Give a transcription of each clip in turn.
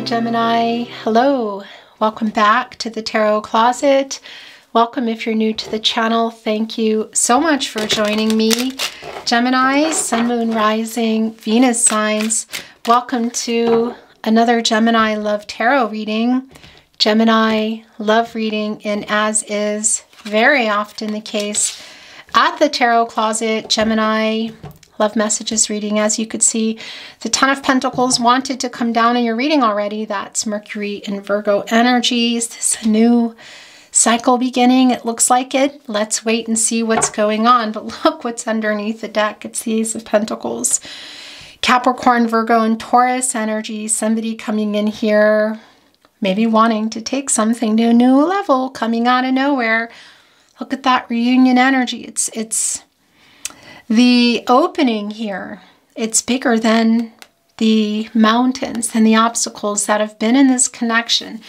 Gemini. Hello. Welcome back to the Tarot Closet. Welcome if you're new to the channel. Thank you so much for joining me. Gemini, Sun, Moon, Rising, Venus signs. Welcome to another Gemini Love Tarot reading. Gemini Love reading, and as is very often the case at the Tarot Closet, Gemini Love messages reading. As you could see, the Ten of Pentacles wanted to come down in your reading already. That's Mercury and Virgo energies. This is a new cycle beginning. It looks like it. Let's wait and see what's going on. But look what's underneath the deck. It's the Ace of Pentacles. Capricorn, Virgo, and Taurus energy. Somebody coming in here, maybe wanting to take something to a new level, coming out of nowhere. Look at that reunion energy. It's the opening here. It's bigger than the mountains, than the obstacles that have been in this connection.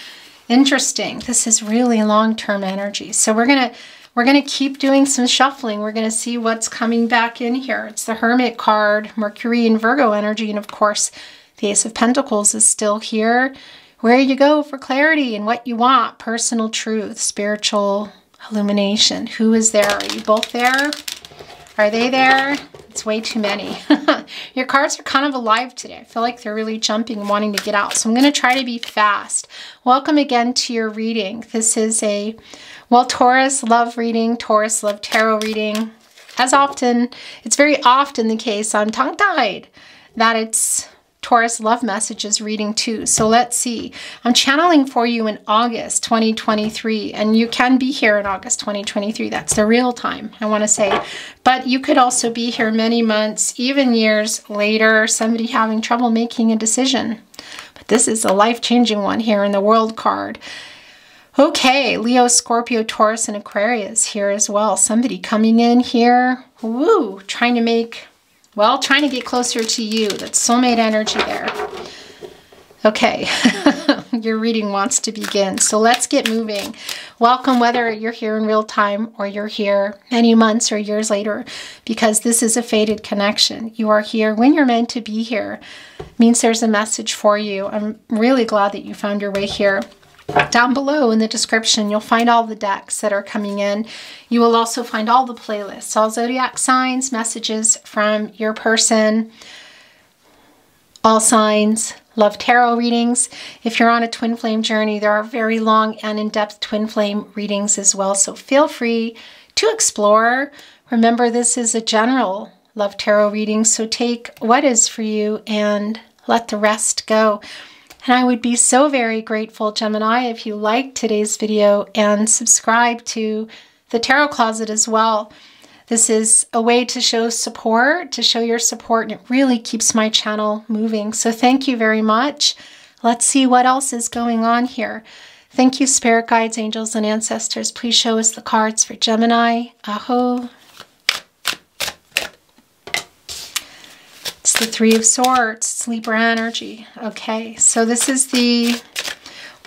Interesting. This is really long-term energy. So we're gonna keep doing some shuffling. We're gonna see what's coming back in here. It's the Hermit card, Mercury and Virgo energy, and of course, the Ace of Pentacles is still here. Where you go for clarity and what you want, personal truth, spiritual illumination. Who is there? Are you both there? Are they there? It's way too many. Your cards are kind of alive today. I feel like they're really jumping and wanting to get out. So I'm going to try to be fast. Welcome again to your reading. This is a, well, Taurus love reading, Taurus love tarot reading. As often, it's very often the case on tongue-tied that it's Taurus love messages reading too. So let's see. I'm channeling for you in August 2023, and you can be here in August 2023. That's the real time, I want to say. But you could also be here many months, even years later, somebody having trouble making a decision. But this is a life-changing one here in the World card. Okay, Leo, Scorpio, Taurus, and Aquarius here as well. Somebody coming in here, woo, trying to make, well, trying to get closer to you. That's soulmate energy there. Okay, your reading wants to begin. So let's get moving. Welcome, whether you're here in real time or you're here many months or years later, because this is a fated connection. You are here when you're meant to be here. It means there's a message for you. I'm really glad that you found your way here. Down below in the description, you'll find all the decks that are coming in. You will also find all the playlists, all zodiac signs, messages from your person, all signs, love tarot readings. If you're on a twin flame journey, there are very long and in-depth twin flame readings as well. So feel free to explore. Remember, this is a general love tarot reading, so take what is for you and let the rest go. And I would be so very grateful, Gemini, if you liked today's video and subscribe to the Tarot Closet as well. This is a way to show support, to show your support, and it really keeps my channel moving. So thank you very much. Let's see what else is going on here. Thank you, spirit guides, angels, and ancestors. Please show us the cards for Gemini. Aho. It's the Three of Swords. It's Libra energy. Okay, so this is the,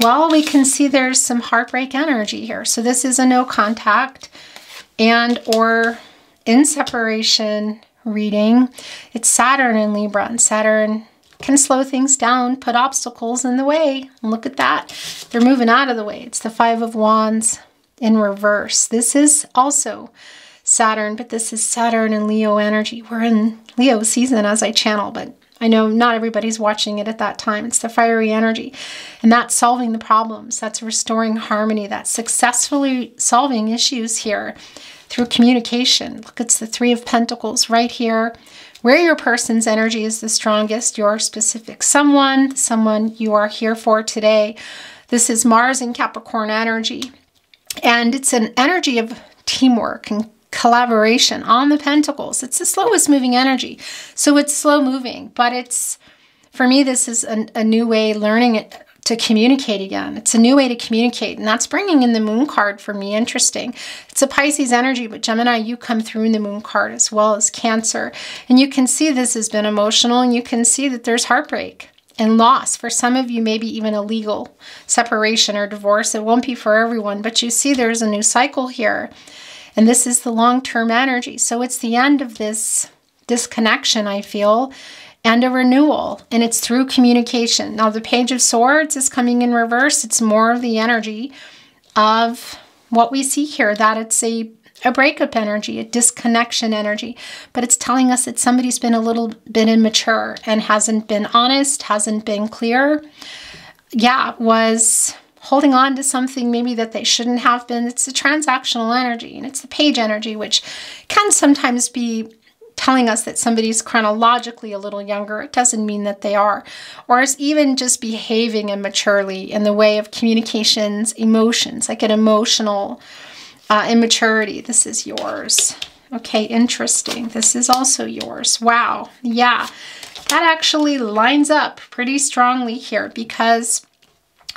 well, we can see there's some heartbreak energy here. So this is a no contact and or in separation reading. It's Saturn in Libra, and Saturn can slow things down, put obstacles in the way. And look at that. They're moving out of the way. It's the Five of Wands in reverse. This is also Saturn, but this is Saturn and Leo energy. We're in Leo season as I channel, but I know not everybody's watching it at that time. It's the fiery energy, and that's solving the problems. That's restoring harmony. That's successfully solving issues here through communication. Look, it's the Three of Pentacles right here, where your person's energy is the strongest, your specific someone you are here for today. This is Mars in Capricorn energy, and it's an energy of teamwork and collaboration on the Pentacles. It's the slowest moving energy. So it's slow moving, but it's, for me, this is a new way learning it to communicate again. It's a new way to communicate, and that's bringing in the Moon card for me. Interesting. It's a Pisces energy, but Gemini, you come through in the Moon card as well as Cancer. And you can see this has been emotional, and you can see that there's heartbreak and loss. For some of you, maybe even a legal separation or divorce. It won't be for everyone, but you see there's a new cycle here. And this is the long-term energy. So it's the end of this disconnection, I feel. and a renewal, and it's through communication. Now, the Page of Swords is coming in reverse. It's more of the energy of what we see here, that it's a breakup energy, a disconnection energy, but it's telling us that somebody's been a little bit immature and hasn't been honest, hasn't been clear. Yeah, was holding on to something maybe that they shouldn't have been. It's the transactional energy, and it's the page energy, which can sometimes be telling us that somebody's chronologically a little younger. It doesn't mean that they are, or is even just behaving immaturely in the way of communications, emotions, like an emotional immaturity. This is yours. Okay, interesting. This is also yours. Wow. Yeah, that actually lines up pretty strongly here, because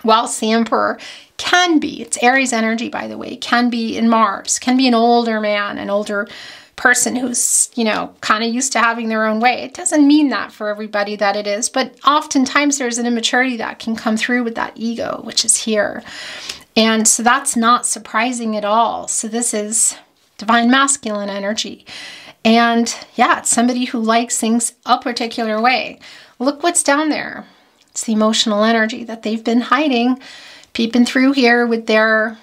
whilst the Emperor can be, it's Aries energy, by the way, can be in Mars, can be an older man, an older person who's, you know, kind of used to having their own way. It doesn't mean that for everybody that it is, but oftentimes there's an immaturity that can come through with that ego, which is here. And so that's not surprising at all. So this is divine masculine energy. And yeah, it's somebody who likes things a particular way. Look what's down there. It's the emotional energy that they've been hiding, peeping through here with their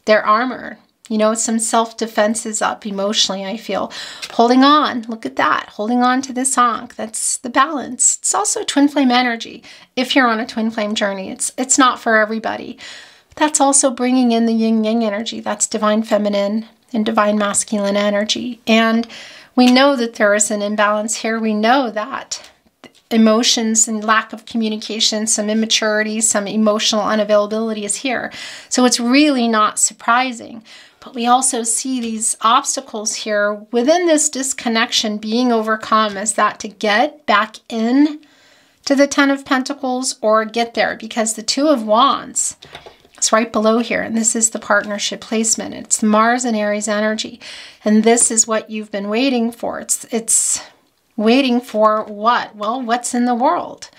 armor. You know, some self-defense is up emotionally, I feel. Holding on, look at that. Holding on to this Ankh. That's the balance. It's also twin flame energy. If you're on a twin flame journey, it's not for everybody. But that's also bringing in the yin-yang energy. That's divine feminine and divine masculine energy. And we know that there is an imbalance here. We know that emotions and lack of communication, some immaturity, some emotional unavailability is here. So it's really not surprising. But we also see these obstacles here within this disconnection being overcome as that to get back in to the Ten of Pentacles or get there, because the Two of Wands is right below here. And this is the partnership placement. It's Mars and Aries energy. And this is what you've been waiting for. It's waiting for what? Well, what's in the world?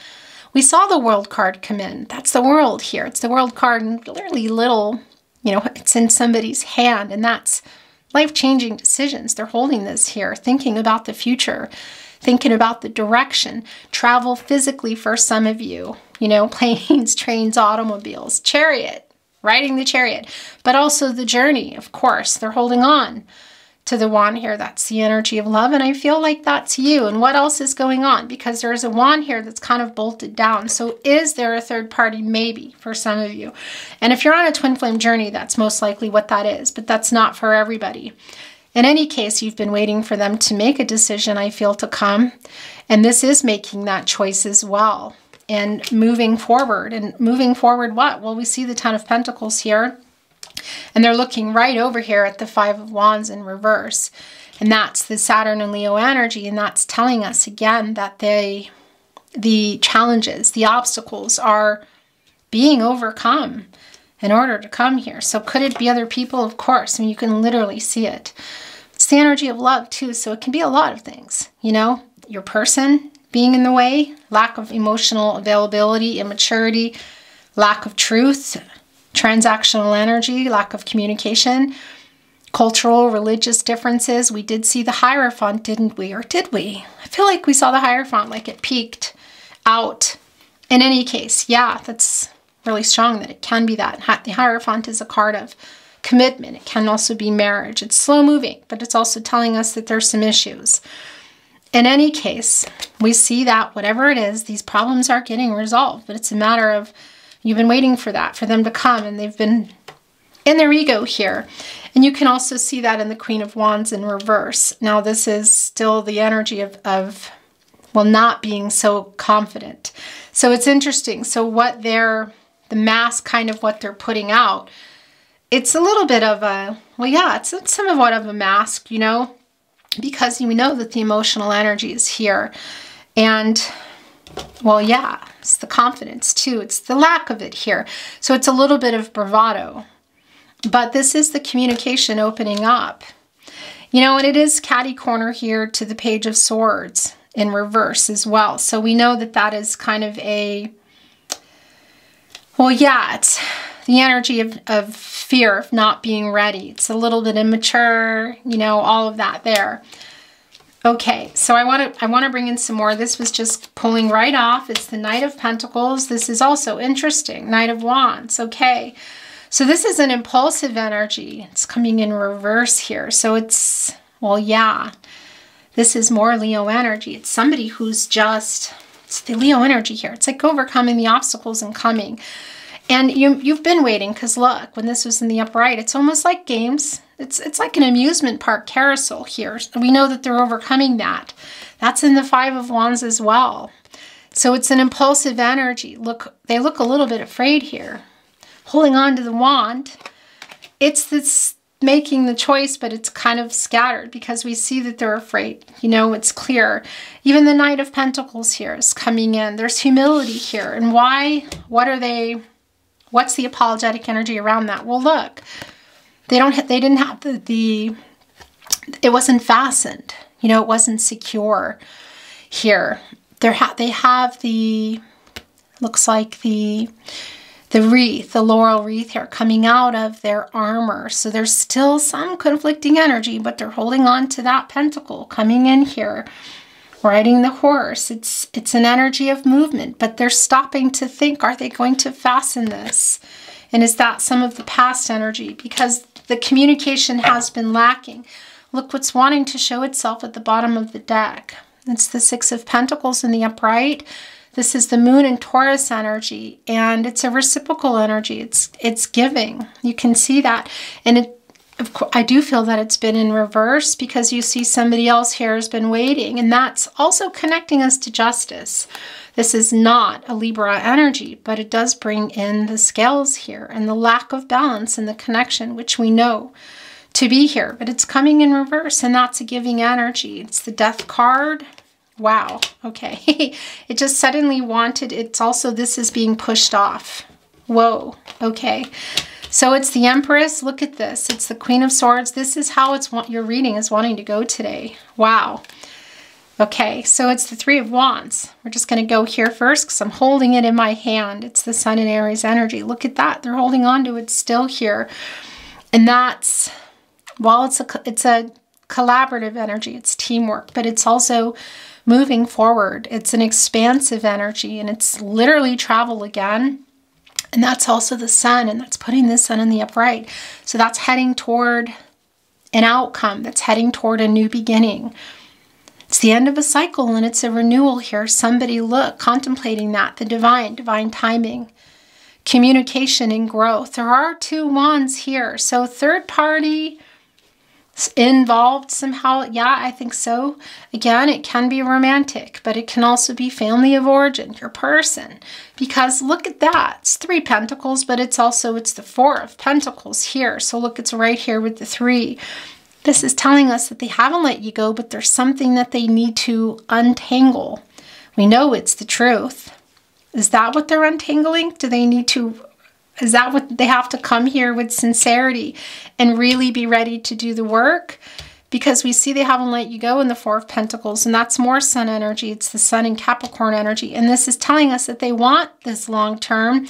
We saw the World card come in. That's the World here. It's the World card, and literally little, you know, it's in somebody's hand, and that's life-changing decisions. They're holding this here, thinking about the future, thinking about the direction. Travel physically for some of you, you know, planes, trains, automobiles, chariot, riding the chariot, but also the journey, of course. They're holding on to the wand here. That's the energy of love, and I feel like that's you. And what else is going on? Because there's a wand here that's kind of bolted down. So is there a third party? Maybe for some of you. And if you're on a twin flame journey, that's most likely what that is, but that's not for everybody. In any case, you've been waiting for them to make a decision, I feel, to come. And this is making that choice as well. And moving forward. And moving forward what? Well, we see the Ten of Pentacles here. And they're looking right over here at the Five of Wands in reverse. And that's the Saturn and Leo energy. And that's telling us again that the challenges, the obstacles are being overcome in order to come here. So could it be other people? Of course. I mean, you can literally see it. It's the energy of love too. So it can be a lot of things. You know, your person being in the way, lack of emotional availability, immaturity, lack of truth, transactional energy, lack of communication, cultural, religious differences. We did see the Hierophant, didn't we? Or did we? I feel like we saw the Hierophant, like it peaked out. In any case, yeah, that's really strong that it can be that. The Hierophant is a card of commitment. It can also be marriage. It's slow moving, but it's also telling us that there's some issues. In any case, we see that whatever it is, these problems are getting resolved, but it's a matter of you've been waiting for that, for them to come, and they've been in their ego here. And you can also see that in the Queen of Wands in reverse. Now, this is still the energy of well, not being so confident. So it's interesting. So what the mask, kind of what they're putting out, it's a little bit of a, well, yeah, it's somewhat of a mask, you know, because you know that the emotional energy is here. And well, yeah, it's the confidence too. It's the lack of it here. So it's a little bit of bravado. But this is the communication opening up. You know, and it is catty corner here to the Page of Swords in reverse as well. So we know that that is kind of a, well, yeah, it's the energy of fear, of not being ready. It's a little bit immature, you know, all of that there. Okay, so I want to bring in some more. This was just pulling right off. It's the Knight of Pentacles. This is also interesting. Knight of Wands. Okay, so this is an impulsive energy. It's coming in reverse here. So it's, well, yeah, this is more Leo energy. It's somebody who's just, it's the Leo energy here. It's like overcoming the obstacles and coming. And you've been waiting, because look, when this was in the upright, it's almost like games. It's like an amusement park carousel here. We know that they're overcoming that. That's in the Five of Wands as well. So it's an impulsive energy. Look, they look a little bit afraid here. Holding on to the wand. It's this making the choice, but it's kind of scattered because we see that they're afraid. You know, it's clear. Even the Knight of Pentacles here is coming in. There's humility here. And why? What are they? What's the apologetic energy around that? Well, look, they didn't have it wasn't fastened. You know, it wasn't secure here. They have the, looks like the wreath, the laurel wreath here coming out of their armor. So there's still some conflicting energy, but they're holding on to that pentacle coming in here. Riding the horse, it's an energy of movement, but they're stopping to think, are they going to fasten this? And is that some of the past energy? Because the communication has been lacking. Look what's wanting to show itself at the bottom of the deck. It's the Six of Pentacles in the upright. This is the Moon and Taurus energy, and it's a reciprocal energy. It's giving. You can see that. And I do feel that it's been in reverse, because you see somebody else here has been waiting, and that's also connecting us to justice. This is not a Libra energy, but it does bring in the scales here and the lack of balance in the connection, which we know to be here, but it's coming in reverse, and that's a giving energy. It's the Death card. Wow. Okay. It just suddenly wanted, it's also, this is being pushed off. Whoa. Okay. So it's the Empress. Look at this. It's the Queen of Swords. This is how your reading is wanting to go today. Wow. Okay, so it's the Three of Wands. We're just going to go here first because I'm holding it in my hand. It's the Sun and Aries energy. Look at that. They're holding on to it still here. And that's, while it's a collaborative energy, it's teamwork, but it's also moving forward. It's an expansive energy, and it's literally travel again. And that's also the Sun, and that's putting the Sun in the upright. So that's heading toward an outcome. That's heading toward a new beginning. It's the end of a cycle, and it's a renewal here. Somebody contemplating that, the divine timing, communication and growth. There are two wands here. So third party involved somehow. Yeah, I think so. Again, it can be romantic, but it can also be family of origin, your person. Because look at that. It's Three Pentacles, but it's the Four of Pentacles here. So look, it's right here with the three. This is telling us that they haven't let you go, but there's something that they need to untangle. We know it's the truth. Is that what they're untangling? Do they need to... Is that what they have to come here with sincerity and really be ready to do the work? Because we see they haven't let you go in the Four of Pentacles, and that's more Sun energy. It's the Sun and Capricorn energy. And this is telling us that they want this long term,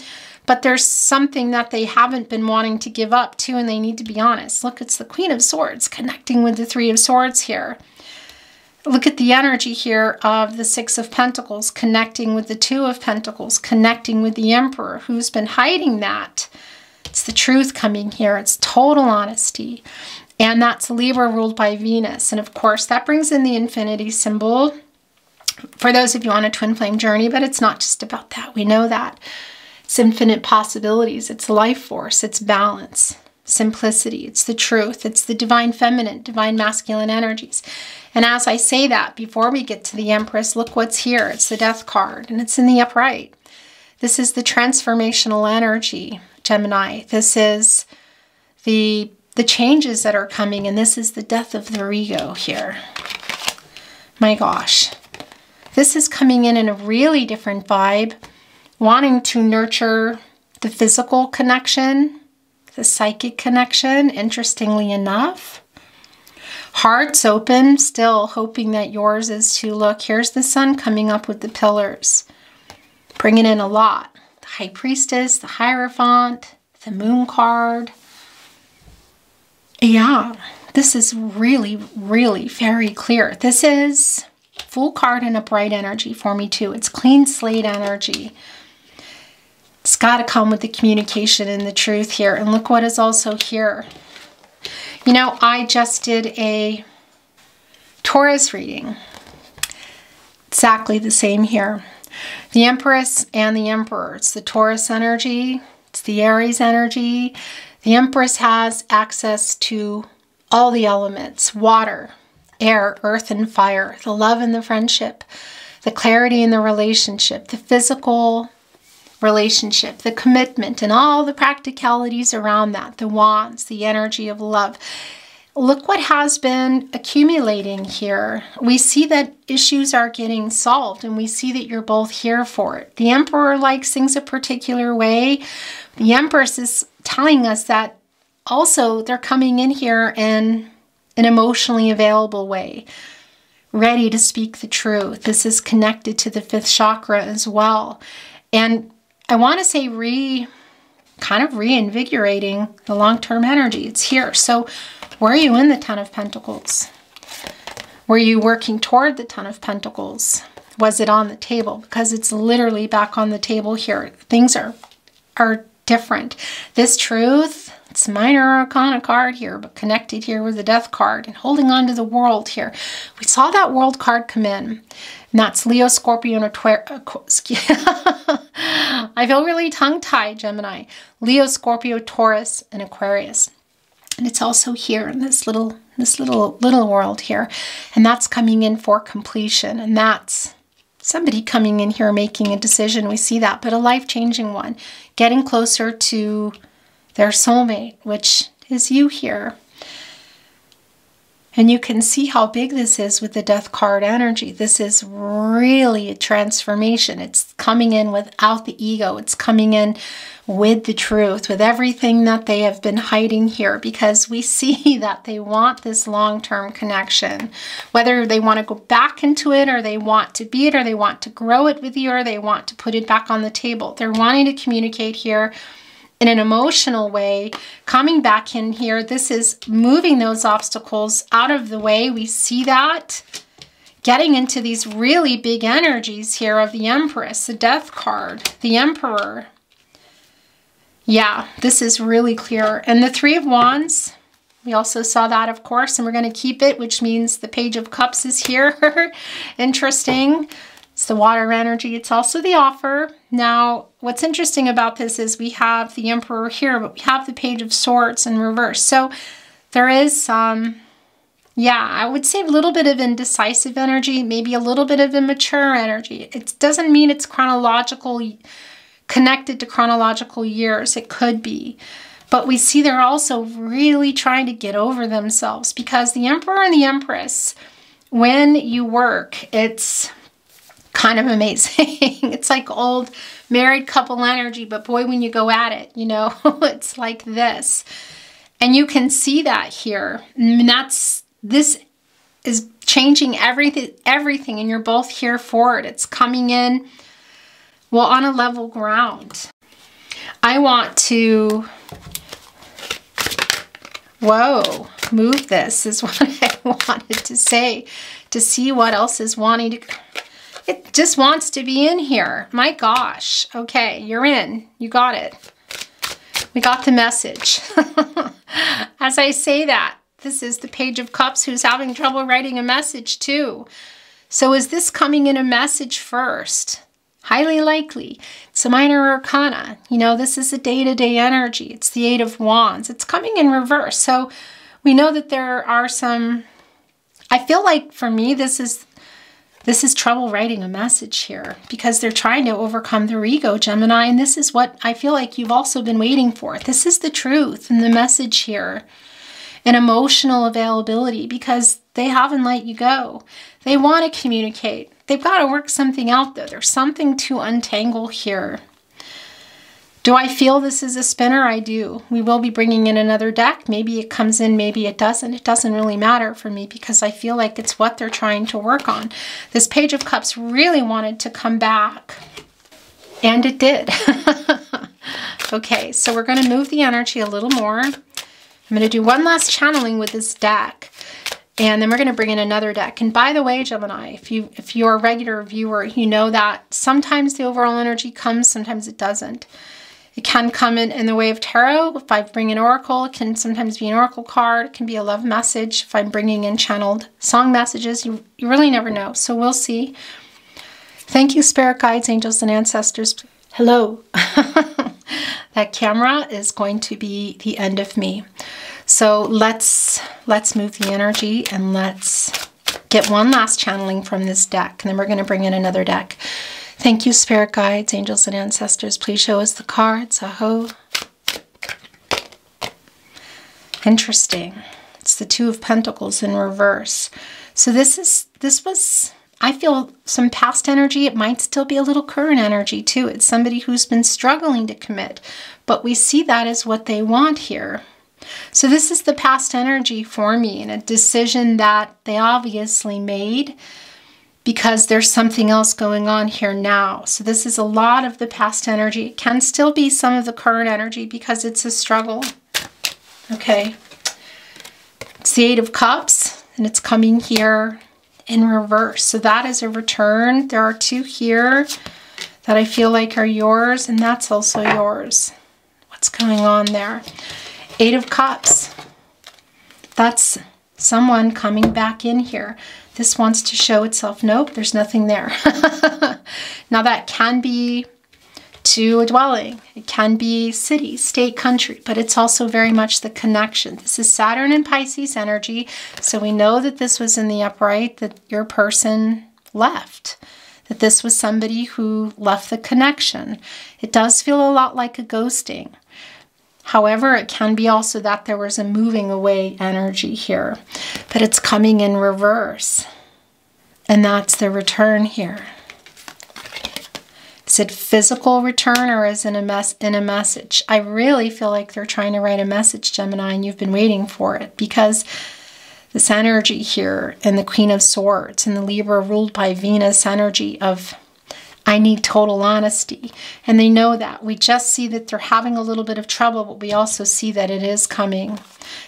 but there's something that they haven't been wanting to give up to, and they need to be honest. Look, it's the Queen of Swords connecting with the Three of Swords here. Look at the energy here of the Six of Pentacles connecting with the Two of Pentacles, connecting with the Emperor, who's been hiding that. It's the truth coming here. It's total honesty. And that's Libra ruled by Venus. And of course, that brings in the infinity symbol for those of you on a twin flame journey, but it's not just about that. We know that. It's infinite possibilities. It's life force. It's balance. Simplicity. It's the truth. It's the divine feminine, divine masculine energies. And as I say that, before we get to the Empress, look what's here. It's the Death card, and it's in the upright. This is the transformational energy, Gemini. This is the changes that are coming, and this is the death of their ego here. My gosh. This is coming in a really different vibe, wanting to nurture the physical connection, the psychic connection, interestingly enough. Hearts open, still hoping that yours is to look. Here's the Sun coming up with the pillars, bringing in a lot. The High Priestess, the Hierophant, the Moon card. Yeah, this is really, really very clear. This is Fool card and upright energy for me too. It's clean slate energy. It's got to come with the communication and the truth here. And look what is also here. You know, I just did a Taurus reading. Exactly the same here. The Empress and the Emperor. It's the Taurus energy. It's the Aries energy. The Empress has access to all the elements. Water, air, earth, and fire. The love and the friendship. The clarity in the relationship. The physical relationship, the commitment, and all the practicalities around that, the wands, the energy of love. Look what has been accumulating here. We see that issues are getting solved, and we see that you're both here for it. The Emperor likes things a particular way. The Empress is telling us that also they're coming in here in an emotionally available way, ready to speak the truth. This is connected to the 5th chakra as well. And I want to say kind of reinvigorating the long-term energy. It's here. So were you in the 10 of Pentacles? Were you working toward the 10 of Pentacles? Was it on the table? Because it's literally back on the table here. Things are different. This truth, it's a minor arcana card here, but connected here with the Death card and holding on to the World here. We saw that World card come in. And that's Leo, Scorpio, and Aquarius. I feel really tongue-tied, Gemini. Leo, Scorpio, Taurus, and Aquarius. And it's also here in this little world here. And that's coming in for completion. And that's somebody coming in here making a decision. We see that, but a life-changing one. Getting closer to their soulmate, which is you here. And you can see how big this is with the Death card energy. This is really a transformation. It's coming in without the ego. It's coming in with the truth, with everything that they have been hiding here, because we see that they want this long-term connection. Whether they want to go back into it, or they want to be it, or they want to grow it with you, or they want to put it back on the table. They're wanting to communicate here in an emotional way, coming back in here. This is moving those obstacles out of the way. We see that. Getting into these really big energies here of the Empress, the Death card, the Emperor. Yeah, this is really clear. And the 3 of Wands, we also saw that, of course, and we're going to keep it, which means the Page of Cups is here. Interesting. It's the water energy. It's also the offer. Now, what's interesting about this is we have the Emperor here, but we have the Page of Swords in reverse. So there is some, yeah, I would say a little bit of indecisive energy, maybe a little bit of immature energy. It doesn't mean it's connected to chronological years. It could be. But we see they're also really trying to get over themselves, because the Emperor and the Empress, when you work, it's kind of amazing. It's like old married couple energy, but boy, when you go at it, you know, it's like this. And you can see that here. And this is changing everything, and you're both here for it. It's coming in, well, on a level ground. I want to, whoa, move this is what I wanted to say, to see what else is wanting to, it just wants to be in here. My gosh. Okay, you're in. You got it. We got the message. As I say that, this is the Page of Cups, who's having trouble writing a message too. So is this coming in a message first? Highly likely. It's a minor arcana. You know, this is a day-to-day energy. It's the 8 of Wands. It's coming in reverse. So we know that there are some, I feel like for me, this is trouble writing a message here, because they're trying to overcome their ego, Gemini, and this is what I feel like you've also been waiting for. This is the truth and the message here. An emotional availability, because they haven't let you go. They want to communicate. They've got to work something out, though. There's something to untangle here. Do I feel this is a spinner? I do. We will be bringing in another deck. Maybe it comes in, maybe it doesn't. It doesn't really matter for me, because I feel like it's what they're trying to work on. This Page of Cups really wanted to come back, and it did. Okay, so we're going to move the energy a little more. I'm going to do one last channeling with this deck, and then we're going to bring in another deck. And by the way, Gemini, if you're a regular viewer, you know that sometimes the overall energy comes, sometimes it doesn't. It can come in the way of tarot. If I bring an oracle, it can sometimes be an oracle card. It can be a love message. If I'm bringing in channeled song messages, you really never know. So we'll see. Thank you, spirit guides, angels, and ancestors. Hello. That camera is going to be the end of me. So let's move the energy and let's get one last channeling from this deck. And then we're going to bring in another deck. Thank you, spirit guides, angels, and ancestors. Please show us the cards. Aho. Interesting. It's the Two of Pentacles in reverse. So this was, I feel, some past energy. It might still be a little current energy too. It's somebody who's been struggling to commit, but we see that as what they want here. So this is the past energy for me, and a decision that they obviously made because there's something else going on here now. So this is a lot of the past energy. It can still be some of the current energy because it's a struggle. Okay. It's the Eight of Cups, and it's coming here in reverse. So that is a return. There are two here that I feel like are yours, and that's also yours. What's going on there? Eight of Cups. That's someone coming back in here. This wants to show itself. Nope, there's nothing there. Now that can be to a dwelling. It can be city, state, country, but it's also very much the connection. This is Saturn and Pisces energy. So we know that this was in the upright, that your person left, that this was somebody who left the connection. It does feel a lot like a ghosting. However, it can be also that there was a moving away energy here, but it's coming in reverse. And that's the return here. Is it physical return or is it in a message? I really feel like they're trying to write a message, Gemini, and you've been waiting for it, because this energy here and the Queen of Swords and the Libra ruled by Venus energy of I need total honesty. And they know that. We just see that they're having a little bit of trouble, but we also see that it is coming.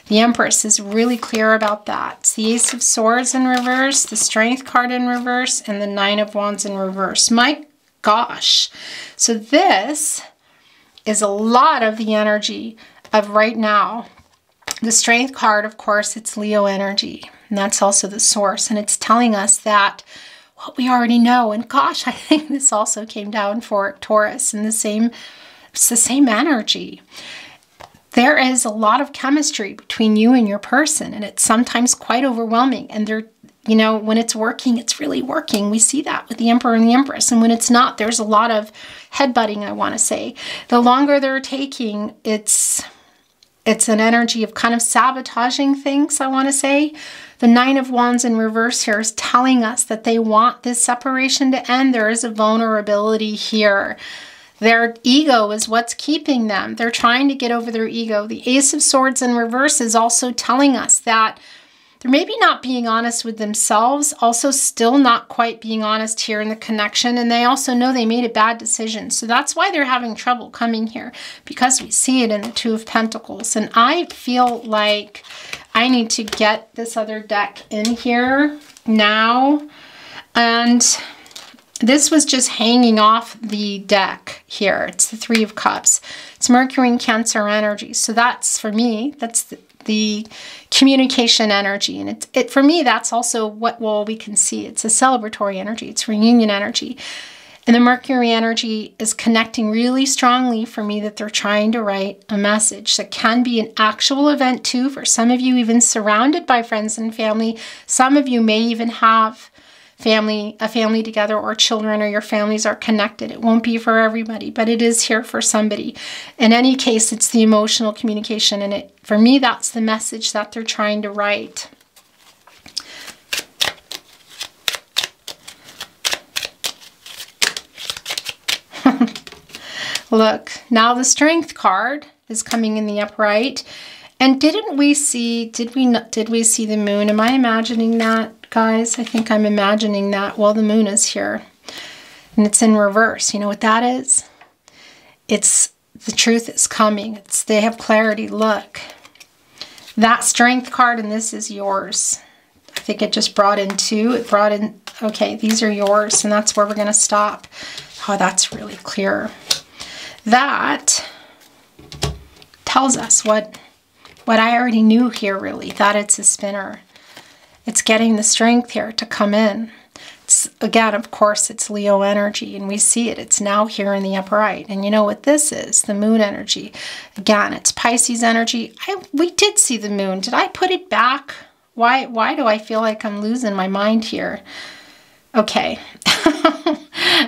The Empress is really clear about that. It's the Ace of Swords in reverse, the Strength card in reverse, and the Nine of Wands in reverse. My gosh. So this is a lot of the energy of right now. The Strength card, of course, it's Leo energy. And that's also the source. And it's telling us that what we already know. And gosh, I think this also came down for Taurus, and it's the same energy. There is a lot of chemistry between you and your person, and it's sometimes quite overwhelming. And they're, you know, when it's working, it's really working. We see that with the Emperor and the Empress. And when it's not, there's a lot of headbutting, I want to say. The longer they're taking, it's an energy of kind of sabotaging things, I want to say. The Nine of Wands in reverse here is telling us that they want this separation to end. There is a vulnerability here. Their ego is what's keeping them. They're trying to get over their ego. The Ace of Swords in reverse is also telling us that they're maybe not being honest with themselves, also still not quite being honest here in the connection, and they also know they made a bad decision. So that's why they're having trouble coming here, because we see it in the Two of Pentacles. And I feel like I need to get this other deck in here now. And this was just hanging off the deck here. It's the Three of Cups. It's Mercury and Cancer energy. So that's, for me, that's the communication energy. And for me, that's also what, well, we can see. It's a celebratory energy. It's reunion energy. And the Mercury energy is connecting really strongly for me that they're trying to write a message. That can be an actual event too. For some of you, even surrounded by friends and family. Some of you may even have a family together, or children, or your families are connected. It won't be for everybody, but it is here for somebody. In any case, it's the emotional communication. And for me, that's the message that they're trying to write. Look, now the Strength card is coming in the upright. And did we see the moon? Am I imagining that, guys? I think I'm imagining that. Well, the moon is here. And it's in reverse. You know what that is? It's the truth is coming. They have clarity. Look. That Strength card, and this is yours. I think it just brought in 2. It brought in, okay, these are yours, and that's where we're going to stop. Oh, that's really clear. That tells us what I already knew here, really, that it's a spinner. It's getting the strength here to come in. It's, again, of course, it's Leo energy, and we see it. It's now here in the upright. And you know what this is? The moon energy. Again, it's Pisces energy. We did see the moon. Did I put it back? Why do I feel like I'm losing my mind here? Okay.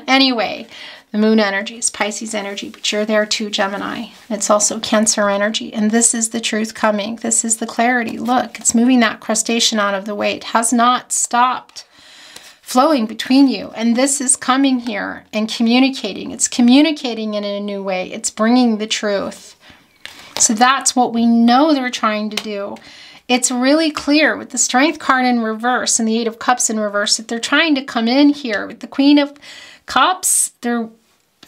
Anyway, the moon energy is Pisces energy, but you're there too, Gemini. It's also Cancer energy, and this is the truth coming. This is the clarity. Look, it's moving that crustacean out of the way. It has not stopped flowing between you, and this is coming here and communicating. It's communicating in a new way. It's bringing the truth. So that's what we know they're trying to do. It's really clear with the Strength card in reverse and the 8 of Cups in reverse that they're trying to come in here. With the Queen of Cups, they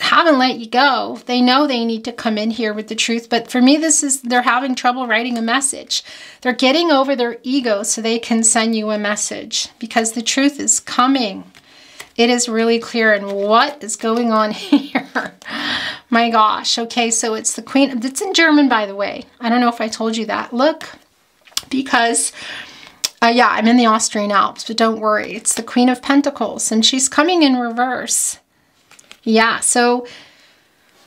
haven't let you go. They know they need to come in here with the truth. But for me, they're having trouble writing a message. They're getting over their ego so they can send you a message because the truth is coming. It is really clear. And what is going on here? My gosh. Okay, so it's the Queen. It's in German, by the way. I don't know if I told you that. Look. Because, yeah, I'm in the Austrian Alps, but don't worry. It's the Queen of Pentacles, and she's coming in reverse. Yeah, so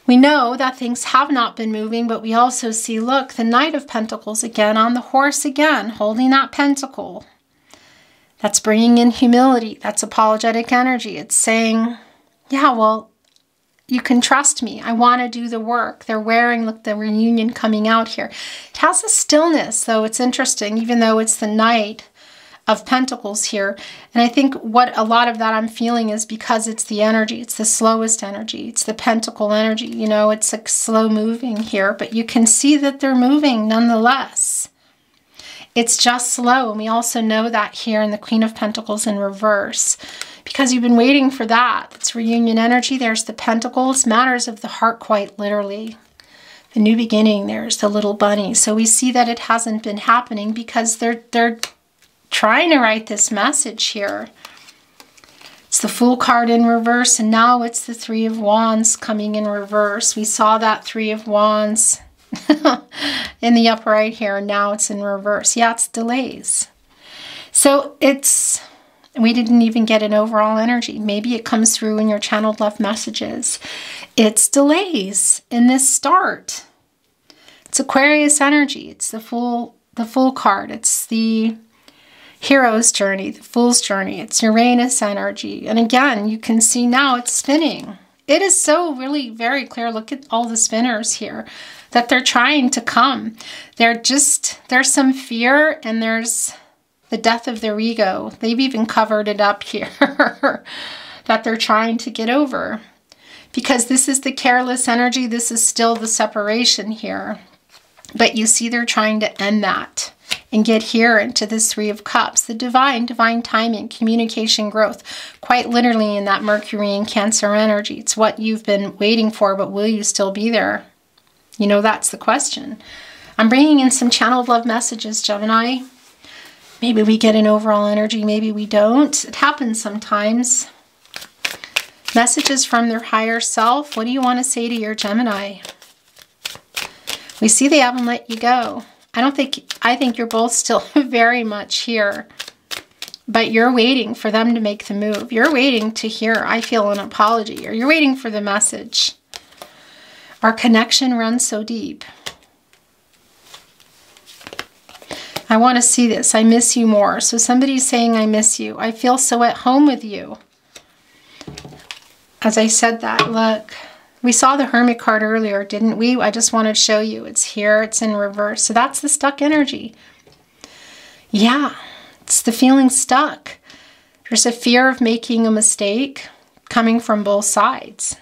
we know that things have not been moving, but we also see, look, the Knight of Pentacles again on the horse again, holding that pentacle. That's bringing in humility. That's apologetic energy. It's saying, yeah, well, you can trust me. I want to do the work. They're wearing, look, the reunion coming out here. It has a stillness, though. It's interesting, even though it's the Knight of Pentacles here. And I think what a lot of that I'm feeling is because it's the energy. It's the slowest energy. It's the Pentacle energy. You know, it's like slow moving here, but you can see that they're moving nonetheless. It's just slow. And we also know that here in the Queen of Pentacles in reverse. Because you've been waiting for that. It's reunion energy. There's the Pentacles. Matters of the heart, quite literally. The new beginning. There's the little bunny. So we see that it hasn't been happening because they're trying to write this message here. It's the Fool card in reverse. And now it's the 3 of Wands coming in reverse. We saw that 3 of Wands in the upright here. And now it's in reverse. Yeah, it's delays. So it's... we didn't even get an overall energy. Maybe it comes through in your channeled love messages. It's delays in this start. It's Aquarius energy. It's the Fool card. It's the Hero's journey, the Fool's journey. It's Uranus energy. And again, you can see now it's spinning. It is so really very clear. Look at all the spinners here that they're trying to come. There's some fear and there's the death of their ego. They've even covered it up here that they're trying to get over. Because this is the careless energy. This is still the separation here. But you see they're trying to end that and get here into this 3 of Cups. The divine timing, communication, growth. Quite literally in that Mercury and Cancer energy. It's what you've been waiting for, but will you still be there? You know, that's the question. I'm bringing in some channeled love messages, Gemini. Maybe we get an overall energy, maybe we don't. It happens sometimes. Messages from their higher self. What do you want to say to your Gemini? We see they haven't let you go. I think you're both still very much here. But you're waiting for them to make the move. You're waiting to hear, I feel, an apology. Or you're waiting for the message. Our connection runs so deep. I want to see this. I miss you more. So somebody's saying, I miss you. I feel so at home with you. As I said that, look. We saw the Hermit card earlier, didn't we? I just wanted to show you. It's here. It's in reverse. So that's the stuck energy. Yeah. It's the feeling stuck. There's a fear of making a mistake coming from both sides.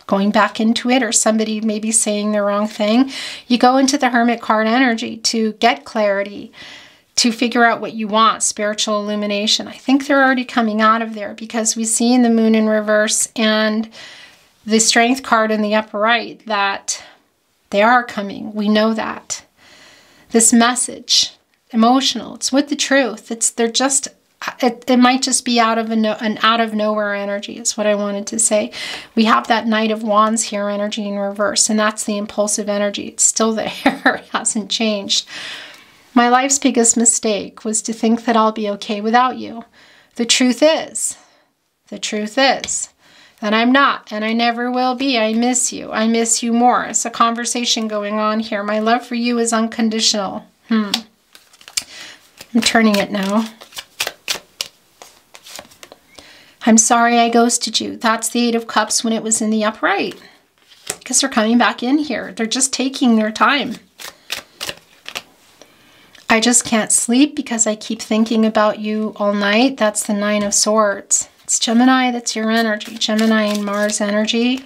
Going back into it, or somebody maybe saying the wrong thing. You go into the Hermit card energy to get clarity, to figure out what you want, spiritual illumination. I think they're already coming out of there because we see in the moon in reverse and the Strength card in the upper right that they are coming. We know that. this message, emotional. It's with the truth. They're just, it might just be an out of nowhere energy is what I wanted to say. We have that Knight of Wands here energy in reverse, and that's the impulsive energy. It's still there. It hasn't changed. My life's biggest mistake was to think that I'll be okay without you. The truth is that I'm not, and I never will be. I miss you. I miss you more. It's a conversation going on here. My love for you is unconditional. I'm turning it now. I'm sorry I ghosted you. That's the Eight of Cups when it was in the upright. Because they're coming back in here. They're just taking their time. I just can't sleep because I keep thinking about you all night. That's the Nine of Swords. It's Gemini, that's your energy. Gemini and Mars energy.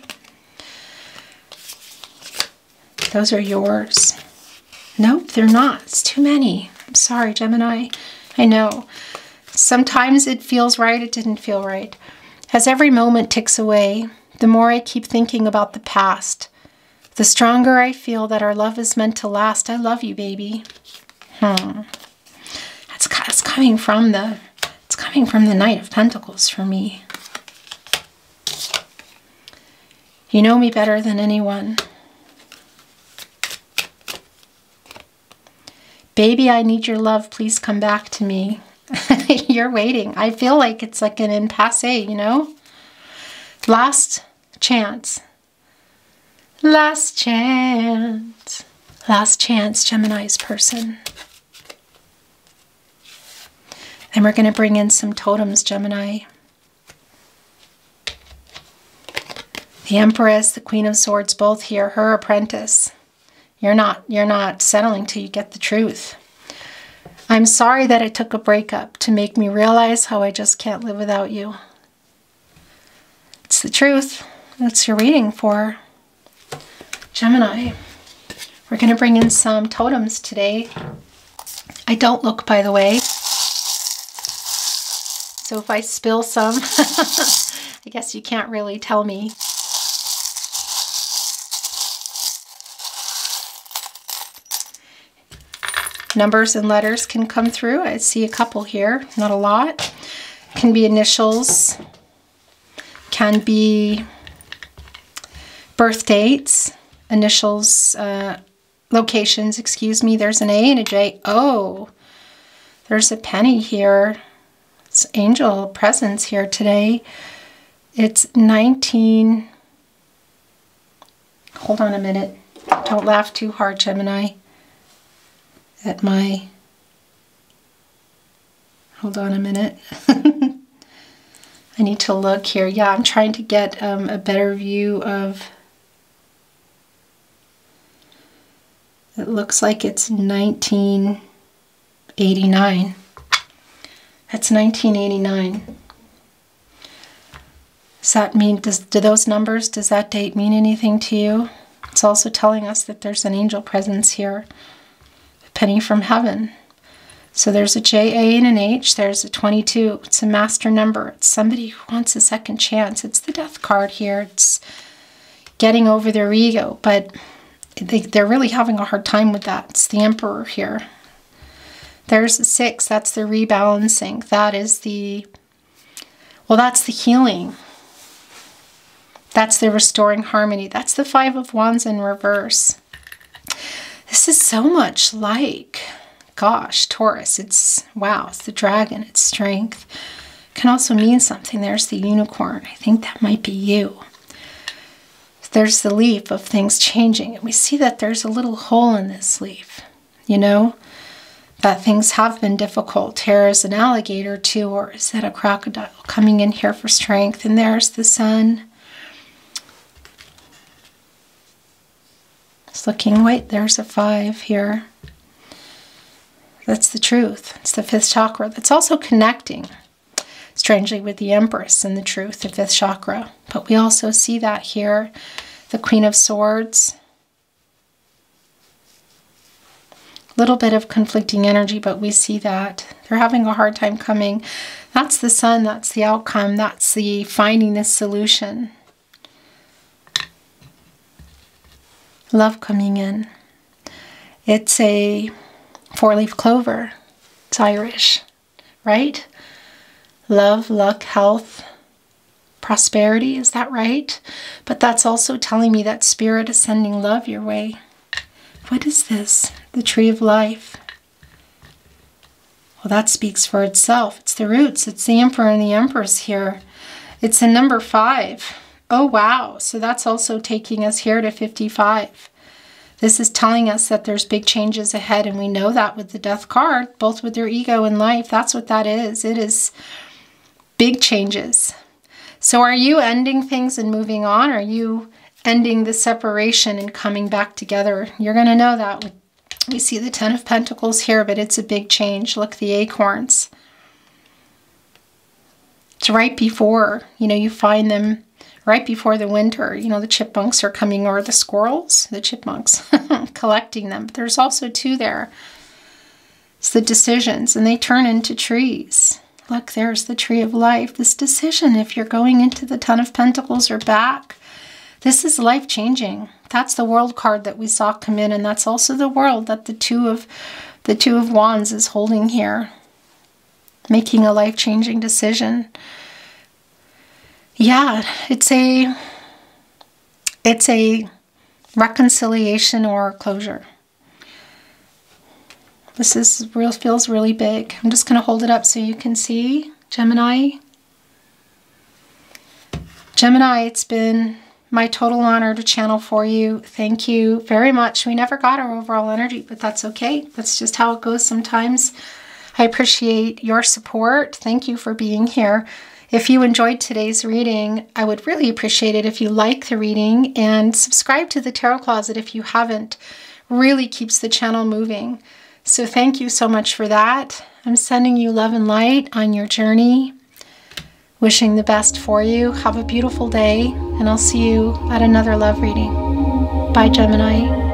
Those are yours. Nope, they're not. It's too many. I'm sorry, Gemini. I know. Sometimes it feels right, it didn't feel right. As every moment ticks away, the more I keep thinking about the past, the stronger I feel that our love is meant to last. I love you, baby. It's coming from the Knight of Pentacles for me. You know me better than anyone. Baby, I need your love. Please come back to me. You're waiting. I feel like it's like an impasse, you know? Last chance. Last chance. Last chance, Gemini's person. And we're going to bring in some totems, Gemini. The Empress, the Queen of Swords, both here. Her apprentice. You're not settling till you get the truth. I'm sorry that it took a breakup to make me realize how I just can't live without you. It's the truth. That's your reading for Gemini. We're going to bring in some totems today. I don't look, by the way. So if I spill some, I guess you can't really tell me. Numbers and letters can come through. I see a couple here, not a lot. Can be initials, can be birth dates, initials, locations, excuse me. There's an A and a J. Oh, there's a penny here. It's angel presence here today. It's 19. Hold on a minute. Don't laugh too hard, Gemini. Hold on a minute. I need to look here. Yeah, I'm trying to get a better view of. It looks like it's 1989. That's 1989. Does that mean, do those numbers, does that date mean anything to you? It's also telling us that there's an angel presence here. A penny from heaven. So there's a J, A, and an H. There's a 22. It's a master number. It's somebody who wants a second chance. It's the Death card here. It's getting over their ego, but they're really having a hard time with that. It's the Emperor here. There's a 6. That's the rebalancing. That is the, well, that's the healing. That's the restoring harmony. That's the 5 of Wands in reverse. This is so much like, gosh, Taurus. It's, wow, it's the dragon. It's strength. It can also mean something. There's the unicorn. I think that might be you. There's the leaf of things changing. And we see that there's a little hole in this leaf, you know, that things have been difficult. Here is an alligator too, or is that a crocodile coming in here for strength? And there's the sun. It's looking, wait, there's a 5 here. That's the truth. It's the 5th chakra. That's also connecting, strangely, with the Empress and the truth, the 5th chakra. But we also see that here, the Queen of Swords. Little bit of conflicting energy, but we see that. They're having a hard time coming. That's the sun, that's the outcome, that's the finding this solution. Love coming in. It's a Four-leaf clover. It's Irish, right? Love, luck, health, prosperity, is that right? But that's also telling me that Spirit is sending love your way. What is this? The tree of life. Well, that speaks for itself. It's the roots. It's the Emperor and the Empress here. It's in number 5. Oh, wow. So that's also taking us here to 55. This is telling us that there's big changes ahead, and we know that with the Death card, both with your ego and life. That's what that is. It is big changes. So are you ending things and moving on? Or are you ending the separation and coming back together? You're going to know that. We see the 10 of Pentacles here, but it's a big change. Look, the acorns. It's right before, you find them right before the winter. The chipmunks are coming, or the squirrels, the chipmunks, collecting them. But there's also 2 there. It's the decisions, and they turn into trees. Look, there's the tree of life. This decision, if you're going into the 10 of Pentacles or back, this is life-changing. That's the World card that we saw come in, and that's also the world that the two of Wands is holding here. Making a life-changing decision. Yeah, it's a reconciliation or closure. This feels really big. I'm just going to hold it up so you can see, Gemini. Gemini, it's been my total honor to channel for you. Thank you very much. We never got our overall energy, but that's okay. That's just how it goes sometimes. I appreciate your support. Thank you for being here. If you enjoyed today's reading, I would really appreciate it if you like the reading, and subscribe to the Tarot Closet if you haven't. Really keeps the channel moving. So thank you so much for that. I'm sending you love and light on your journey. Wishing the best for you. Have a beautiful day, and I'll see you at another love reading. Bye, Gemini.